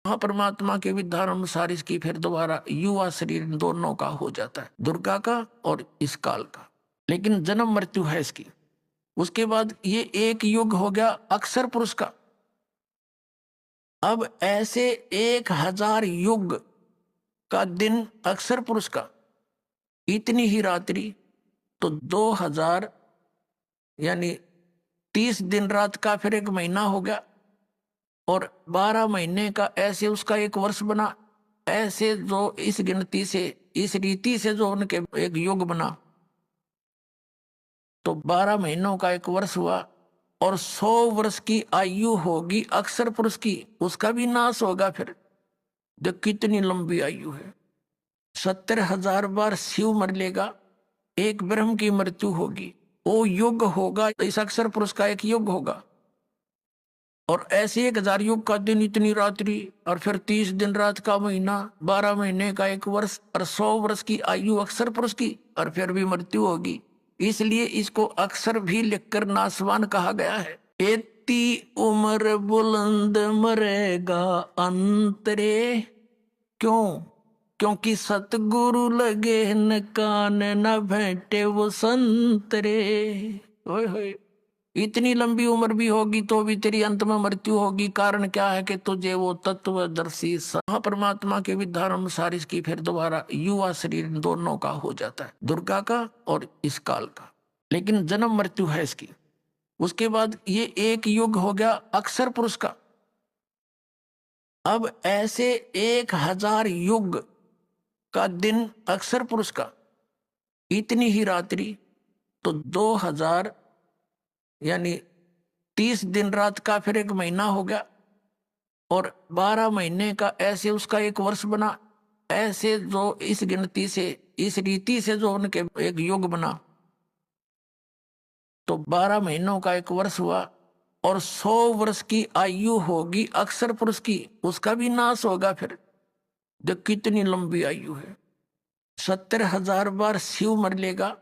वहां परमात्मा के विधान अनुसार इसकी फिर दोबारा युवा शरीर दोनों का हो जाता है, दुर्गा का और इस काल का। लेकिन जन्म मृत्यु है इसकी। उसके बाद ये एक युग हो गया अक्षर पुरुष का। अब ऐसे 1000 युग का दिन अक्षर पुरुष का, इतनी ही रात्रि, तो 2000 यानी 30 दिन रात का फिर एक महीना हो गया, और 12 महीने का ऐसे उसका एक वर्ष बना। ऐसे जो इस गिनती से, इस रीति से जो उनके एक युग बना, तो 12 महीनों का एक वर्ष हुआ। और 100 वर्ष की आयु होगी अक्षर पुरुष की, उसका भी नाश होगा फिर। जो कितनी लंबी आयु है। 70,000 बार शिव मर लेगा, एक ब्रह्म की मृत्यु होगी, वो युग होगा, इस अक्षर पुरुष का एक युग होगा। और ऐसे 1000 युग का दिन, इतनी रात्रि, और फिर 30 दिन रात का महीना, 12 महीने का एक वर्ष, और 100 वर्ष की आयु अक्षर पुरुष की, और फिर भी मृत्यु होगी। इसलिए इसको अक्षर भी लिखकर नासवान कहा गया है। एती उम्र बुलंद मरेगा अंतरे, क्यों? क्योंकि सतगुरु लगे न कान, न भेंटे वो संतरे। ओए होए, इतनी लंबी उम्र भी होगी तो भी तेरी अंत में मृत्यु होगी। कारण क्या है कि तुझे वो तत्वदर्शी परमात्मा के विधान अनुसार इसकी फिर दोबारा युवा शरीर दोनों का हो जाता है, दुर्गा का और इस काल का। लेकिन जन्म मृत्यु है इसकी। उसके बाद ये एक युग हो गया अक्षर पुरुष का। अब ऐसे 1000 युग का दिन अक्षर पुरुष का, इतनी ही रात्रि, तो 2000 यानी 30 दिन रात का फिर एक महीना हो गया, और 12 महीने का ऐसे उसका एक वर्ष बना। ऐसे जो इस गिनती से, इस रीति से जो उनके एक युग बना, तो 12 महीनों का एक वर्ष हुआ। और 100 वर्ष की आयु होगी अक्षर पुरुष की, उसका भी नाश होगा फिर। जो कितनी लंबी आयु है। 70,000 बार शिव मर लेगा,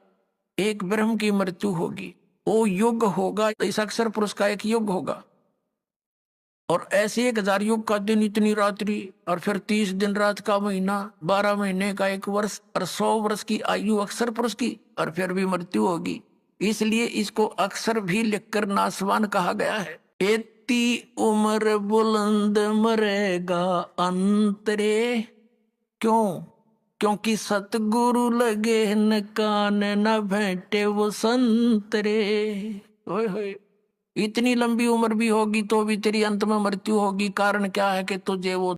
एक ब्रह्म की मृत्यु होगी, वो युग होगा, इस अक्षर पुरुष का एक युग होगा। और ऐसे 1000 युग का दिन, इतनी रात्रि, और फिर 30 दिन रात का महीना, 12 महीने का एक वर्ष, और 100 वर्ष की आयु अक्षर पुरुष की, और फिर भी मृत्यु होगी। इसलिए इसको अक्षर भी लिखकर नासवान कहा गया है। एती उम्र बुलंद मरेगा अंतरे, क्यों? क्योंकि सतगुरु लगे न कान, न भेंटे वो संतरे। ओए होए, इतनी लंबी उम्र भी होगी तो भी तेरी अंत में मृत्यु होगी। कारण क्या है कि तुझे वो